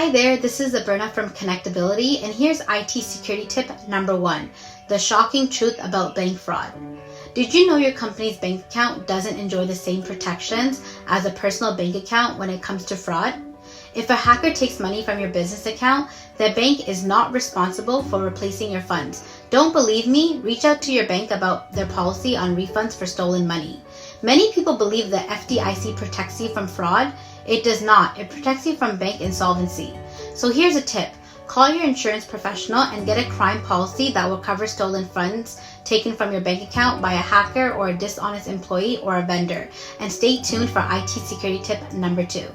Hi there, this is Aberna from Connectability, and here's IT security tip number 1, the shocking truth about bank fraud. Did you know your company's bank account doesn't enjoy the same protections as a personal bank account when it comes to fraud? If a hacker takes money from your business account, the bank is not responsible for replacing your funds. Don't believe me? Reach out to your bank about their policy on refunds for stolen money. Many people believe the FDIC protects you from fraud. It does not. It protects you from bank insolvency. So here's a tip. Call your insurance professional and get a crime policy that will cover stolen funds taken from your bank account by a hacker or a dishonest employee or a vendor. And stay tuned for IT security tip number 2.